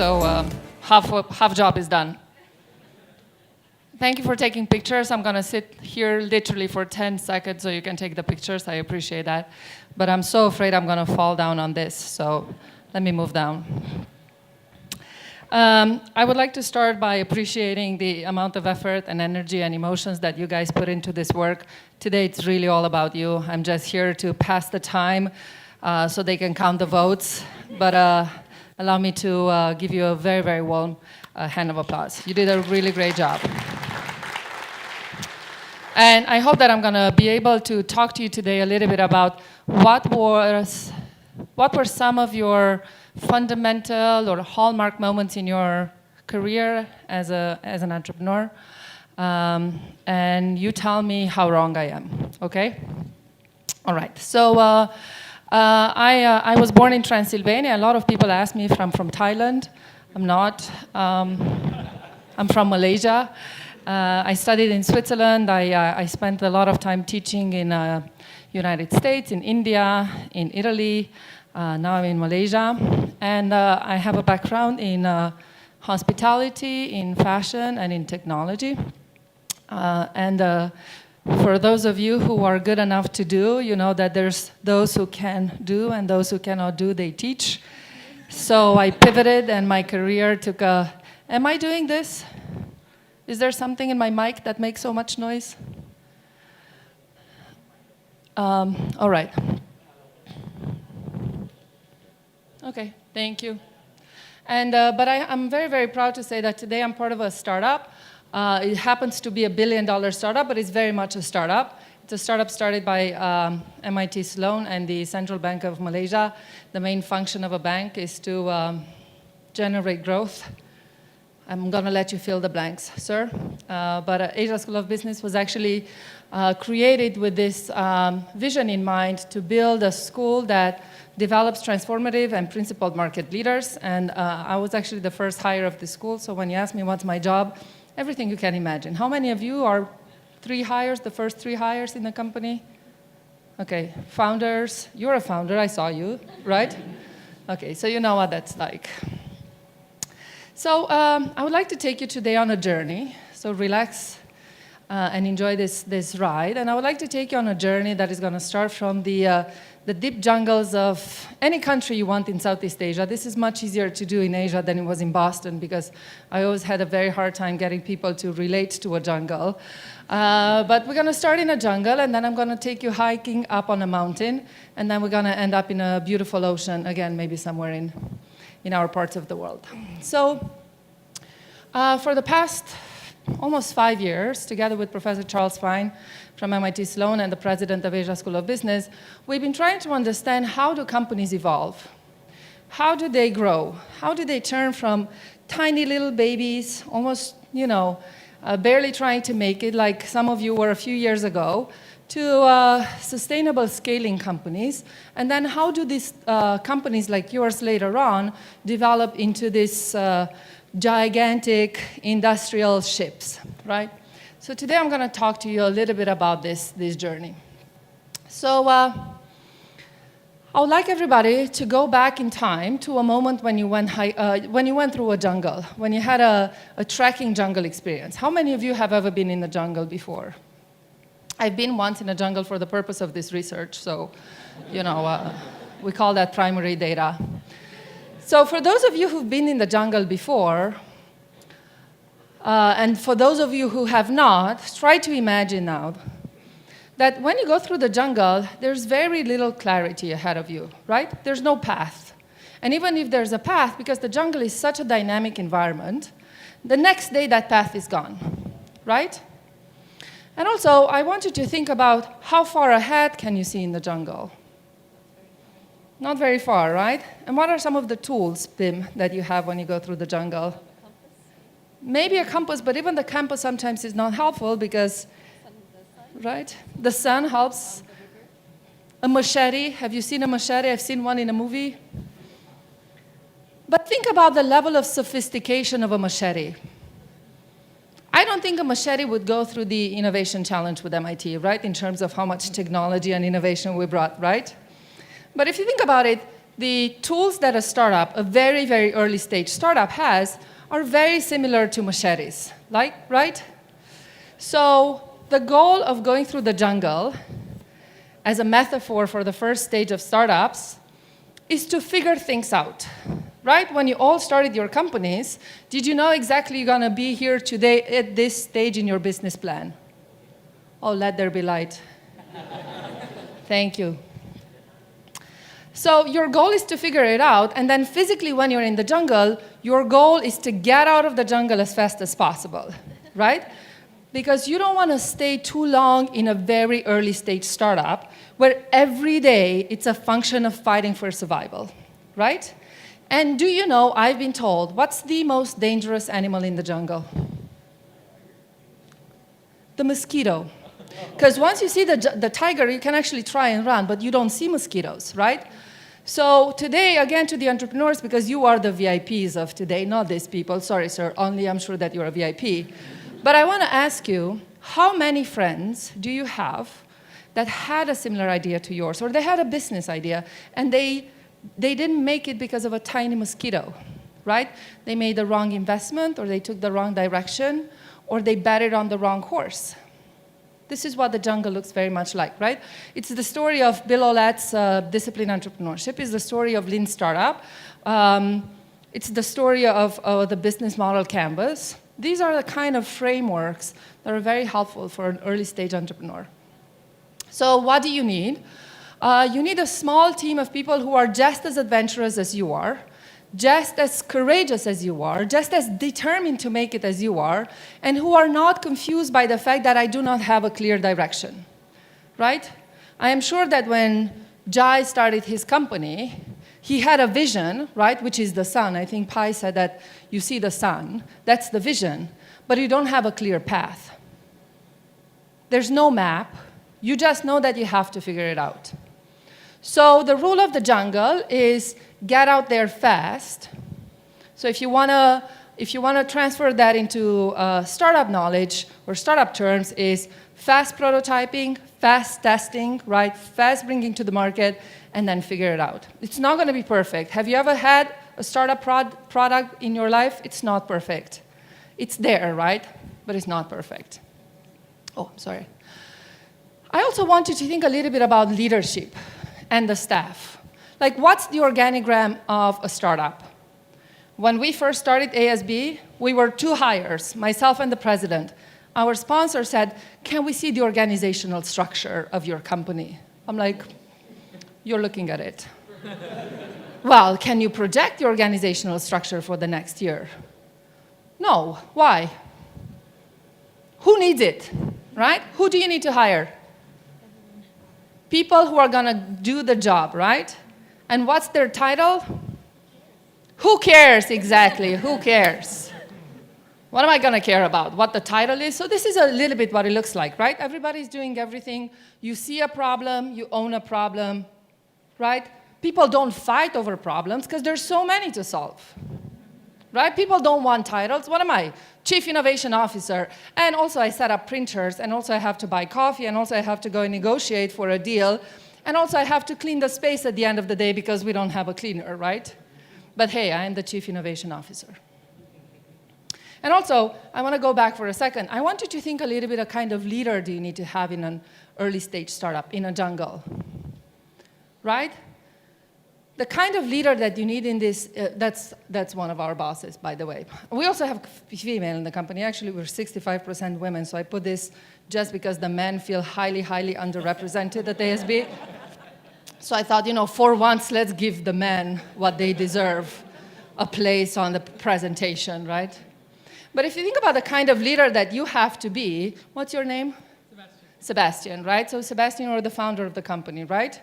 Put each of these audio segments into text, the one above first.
so half job is done. Thank you for taking pictures. I'm going to sit here literally for 10 seconds so you can take the pictures. I appreciate that. But I'm so afraid I'm going to fall down on this, so let me move down. I would like to start by appreciating the amount of effort and energy and emotions that you guys put into this work. Today, it's really all about you. I'm just here to pass the time so they can count the votes. But allow me to give you a very, very warm hand of applause. You did a really great job. And I hope that I'm going to be able to talk to you today a little bit about what were some of your fundamental or hallmark moments in your career as an entrepreneur. And you tell me how wrong I am, okay? All right, so I was born in Transylvania. A lot of people ask me if I'm from Thailand. I'm not. I'm from Malaysia. I studied in Switzerland. I spent a lot of time teaching in United States, in India, in Italy. Now I'm in Malaysia. And I have a background in hospitality, in fashion, and in technology. For those of you who are good enough to do, you know that there's those who can do and those who cannot do, they teach. So I pivoted and my career took a... Am I doing this? Is there something in my mic that makes so much noise? All right. Okay, thank you. And but I'm very, very proud to say that today I'm part of a startup. It happens to be $1 billion startup, but it's very much a startup. It's a startup started by MIT Sloan and the Central Bank of Malaysia. The main function of a bank is to generate growth. I'm going to let you fill the blanks, sir. But Asia School of Business was actually created with this vision in mind to build a school that develops transformative and principled market leaders. And I was actually the first hire of the school. So when you ask me what's my job, everything you can imagine. How many of you are the first 3 hires in the company? Okay, founders. You're a founder, I saw you, right? Okay, so you know what that's like. So I would like to take you today on a journey. So relax and enjoy this ride. And I would like to take you on a journey that is going to start from the deep jungles of any country you want in Southeast Asia. This is much easier to do in Asia than it was in Boston because I always had a very hard time getting people to relate to a jungle. But we're going to start in a jungle, and then I'm going to take you hiking up on a mountain, and then we're going to end up in a beautiful ocean, again, maybe somewhere in our parts of the world. So for the past almost 5 years, together with Professor Charles Fine from MIT Sloan and the president of Asia School of Business, we've been trying to understand how do companies evolve? How do they grow? How do they turn from tiny little babies, almost, barely trying to make it, like some of you were a few years ago, to sustainable scaling companies? And then how do these companies like yours later on develop into this gigantic industrial ships, right? So today I'm going to talk to you a little bit about this journey. So I would like everybody to go back in time to a moment when you went through a jungle, when you had a trekking jungle experience. How many of you have ever been in the jungle before? I've been once in a jungle for the purpose of this research, so we call that primary data. So for those of you who've been in the jungle before, and for those of you who have not, try to imagine now that when you go through the jungle, there's very little clarity ahead of you, right? There's no path. And even if there's a path, because the jungle is such a dynamic environment, the next day that path is gone, right? And also, I want you to think about how far ahead can you see in the jungle? Not very far, right? And what are some of the tools, Pim, that you have when you go through the jungle? Maybe a compass, but even the compass sometimes is not helpful because, right? The sun helps. A machete. Have you seen a machete? I've seen one in a movie. But think about the level of sophistication of a machete. I don't think a machete would go through the innovation challenge with MIT, right? In terms of how much technology and innovation we brought, right? But if you think about it, the tools that a startup, a very, very early stage startup has, are very similar to machetes, right? So the goal of going through the jungle as a metaphor for the first stage of startups is to figure things out, right? When you all started your companies, did you know exactly you're gonna be here today at this stage in your business plan? Oh, let there be light. Thank you. So your goal is to figure it out, and then physically when you're in the jungle, your goal is to get out of the jungle as fast as possible, right? Because you don't want to stay too long in a very early stage startup where every day it's a function of fighting for survival, right? And do you know, I've been told, what's the most dangerous animal in the jungle? The mosquito. Because once you see the tiger, you can actually try and run, but you don't see mosquitoes, right? So today, again, to the entrepreneurs, because you are the VIPs of today, not these people. Sorry, sir, only I'm sure that you're a VIP. But I want to ask you, how many friends do you have that had a similar idea to yours, or they had a business idea, and they didn't make it because of a tiny mosquito, right? They made the wrong investment, or they took the wrong direction, or they betted on the wrong horse. This is what the jungle looks very much like, right? It's the story of Bill Olette's Disciplined Entrepreneurship. It's the story of Lean Startup. It's the story of the business model canvas. These are the kind of frameworks that are very helpful for an early stage entrepreneur. So what do you need? You need a small team of people who are just as adventurous as you are, just as courageous as you are, just as determined to make it as you are, and who are not confused by the fact that I do not have a clear direction, right? I am sure that when Jai started his company, he had a vision, right, which is the sun. I think Pai said that you see the sun. That's the vision, but you don't have a clear path. There's no map. You just know that you have to figure it out. So the rule of the jungle is get out there fast. So if you want to transfer that into startup knowledge or startup terms, is fast prototyping, fast testing, right? Fast bringing to the market, and then figure it out. It's not going to be perfect. Have you ever had a startup product in your life? It's not perfect. It's there, right? But it's not perfect. Oh, sorry. I also want you to think a little bit about leadership and the staff. Like, what's the organigram of a startup? When we first started ASB, we were 2 hires, myself and the president. Our sponsor said, can we see the organizational structure of your company? I'm like, you're looking at it. Well, can you project the organizational structure for the next year? No. Why? Who needs it, right? Who do you need to hire? People who are going to do the job, right? And what's their title? Who cares, exactly? Who cares? What am I going to care about? What the title is? So this is a little bit what it looks like, right? Everybody's doing everything. You see a problem, you own a problem, right? People don't fight over problems because there's so many to solve, right? People don't want titles. What am I? Chief Innovation Officer. And also I set up printers, and also I have to buy coffee, and also I have to go and negotiate for a deal, and also I have to clean the space at the end of the day because we don't have a cleaner, right? But hey, I am the Chief Innovation Officer. And also, I want to go back for a second. I want you to think a little bit of kind of leader do you need to have in an early stage startup, in a jungle, right? The kind of leader that you need in this, that's one of our bosses, by the way. We also have female in the company. Actually, we're 65% women, so I put this just because the men feel highly, highly underrepresented at ASB. So I thought, for once, let's give the men what they deserve, a place on the presentation, right? But if you think about the kind of leader that you have to be, what's your name? Sebastian, right? So Sebastian, you're the founder of the company, right?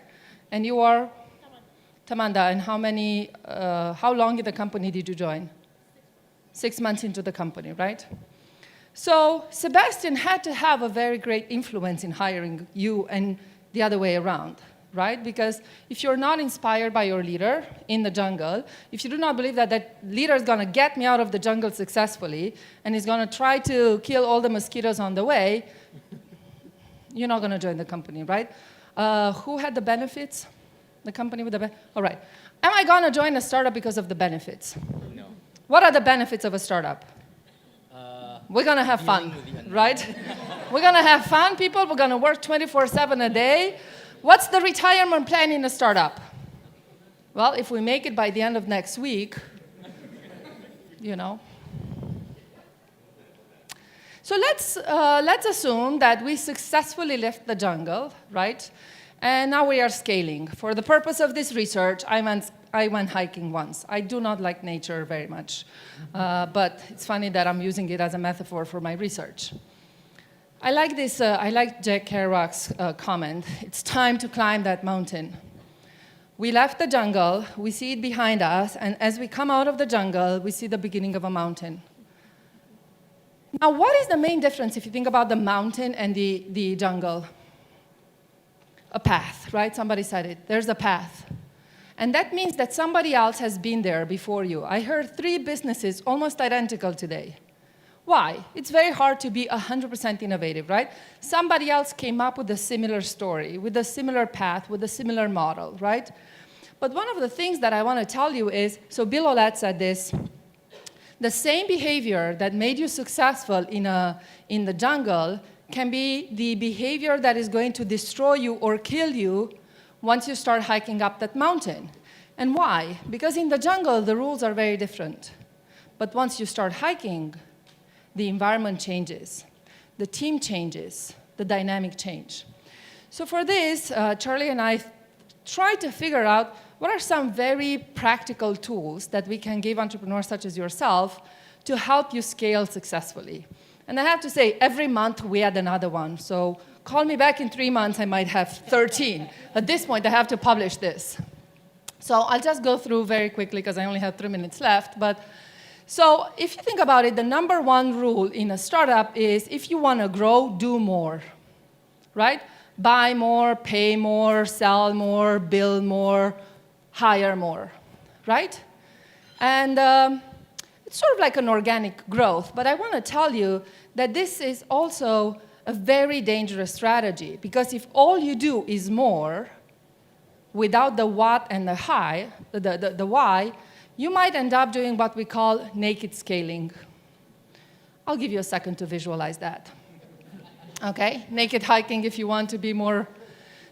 And you are? Tamanda. And how long in the company did you join? 6 months into the company, right? So Sebastian had to have a very great influence in hiring you and the other way around, right? Because if you're not inspired by your leader in the jungle, if you do not believe that that leader is going to get me out of the jungle successfully and is going to try to kill all the mosquitoes on the way, you're not going to join the company, right? Who had the benefits? The company with the all right. Am I going to join a startup because of the benefits? No. What are the benefits of a startup? We're going to have fun, right? We're going to have fun, people. We're going to work 24/7 a day. What's the retirement plan in a startup? Well, if we make it by the end of next week, you know. So let's assume that we successfully left the jungle, right? And now we are scaling. For the purpose of this research, I went hiking once. I do not like nature very much, but it's funny that I'm using it as a metaphor for my research. I like this. I like Jack Kerouac's comment. It's time to climb that mountain. We left the jungle. We see it behind us, and as we come out of the jungle, we see the beginning of a mountain. Now, what is the main difference if you think about the mountain and the jungle? A path, right? Somebody said it. There's a path. And that means that somebody else has been there before you. I heard 3 businesses almost identical today. Why? It's very hard to be 100% innovative, right? Somebody else came up with a similar story, with a similar path, with a similar model, right? But one of the things that I want to tell you is, so Bill Olet said this, the same behavior that made you successful in the jungle can be the behavior that is going to destroy you or kill you once you start hiking up that mountain. And why? Because in the jungle, the rules are very different. But once you start hiking, the environment changes, the team changes, the dynamic change. So for this, Charlie and I tried to figure out what are some very practical tools that we can give entrepreneurs such as yourself to help you scale successfully. And I have to say, every month we add another one. So call me back in 3 months, I might have 13. At this point, I have to publish this. So I'll just go through very quickly because I only have 3 minutes left. So if you think about it, the number 1 rule in a startup is if you want to grow, do more, right? Buy more, pay more, sell more, build more, hire more, right? And it's sort of like an organic growth. But I want to tell you that this is also a very dangerous strategy, because if all you do is more without the what and the why, you might end up doing what we call naked scaling. I'll give you a second to visualize that. Okay? Naked hiking if you want to be more.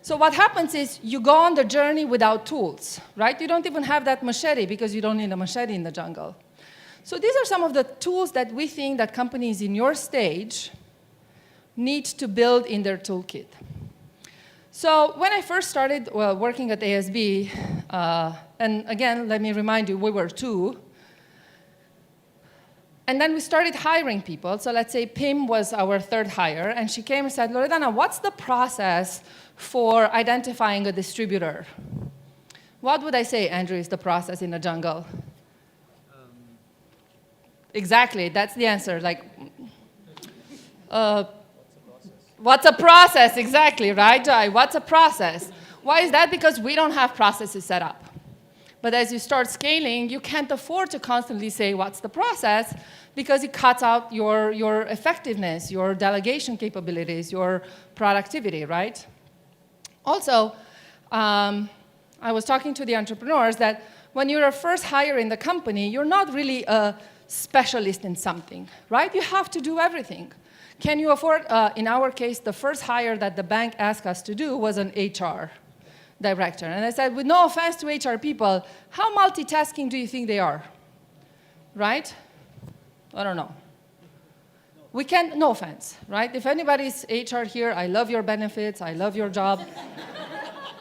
So what happens is you go on the journey without tools, right? You don't even have that machete because you don't need a machete in the jungle. So these are some of the tools that we think that companies in your stage need to build in their toolkit. So when I first started working at ASB, and again, let me remind you, we were 2. And then we started hiring people. So let's say Pim was our 3rd hire, and she came and said, Loredana, what's the process for identifying a distributor? What would I say, Andrew, is the process in the jungle? Exactly, that's the answer. Like, what's a process? Exactly, right, Jai? What's a process? Why is that? Because we don't have processes set up. But as you start scaling, you can't afford to constantly say, what's the process? Because it cuts out your effectiveness, your delegation capabilities, your productivity, right? Also, I was talking to the entrepreneurs that when you're a first hire in the company, you're not really a specialist in something, right? You have to do everything. Can you afford, in our case, the first hire that the bank asked us to do was an HR director. And I said, with no offense to HR people, how multitasking do you think they are? Right? I don't know. We can't, no offense, right? If anybody's HR here, I love your benefits, I love your job.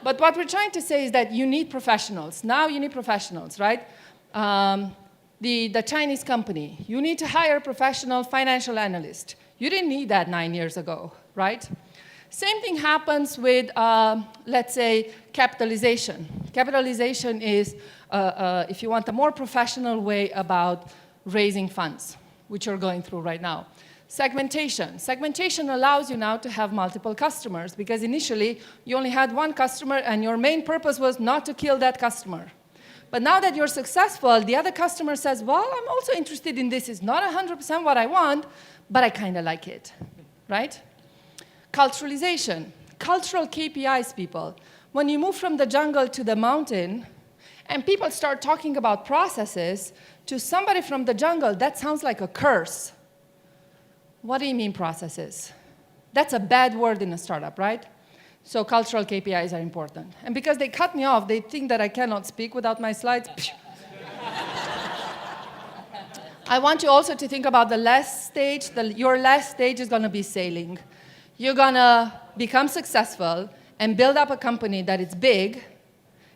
But what we're trying to say is that you need professionals. Now you need professionals, right? The Chinese company, you need to hire a professional financial analyst. You didn't need that 9 years ago, right? Same thing happens with, let's say, capitalization. Capitalization is, if you want, a more professional way about raising funds, which you're going through right now. Segmentation. Segmentation allows you now to have multiple customers, because initially you only had 1 customer and your main purpose was not to kill that customer. But now that you're successful, the other customer says, well, I'm also interested in this. It's not 100% what I want, but I kind of like it, right? Culturalization. Cultural KPIs, people. when you move from the jungle to the mountain, and people start talking about processes, to somebody from the jungle, that sounds like a curse. What do you mean processes? That's a bad word in a startup, right? So cultural KPIs are important. And because they cut me off, they think that I cannot speak without my slides. I want you also to think about the last stage. Your last stage is going to be sailing. You're going to become successful and build up a company that is big,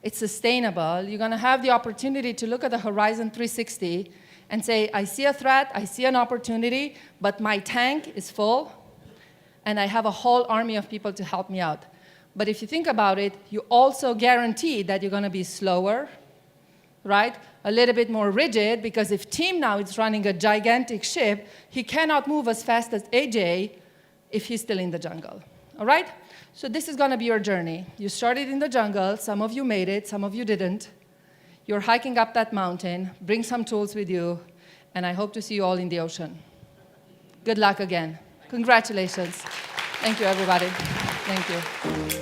it's sustainable. You're going to have the opportunity to look at the horizon 360 and say, I see a threat, I see an opportunity, but my tank is full, and I have a whole army of people to help me out. But if you think about it, you also guarantee that you're going to be slower, right? A little bit more rigid, because if Tim now is running a gigantic ship, he cannot move as fast as AJ if he's still in the jungle, all right? So this is going to be your journey. You started in the jungle. Some of you made it. Some of you didn't. You're hiking up that mountain. Bring some tools with you, and I hope to see you all in the ocean. Good luck again. Congratulations. Thank you, everybody. Thank you.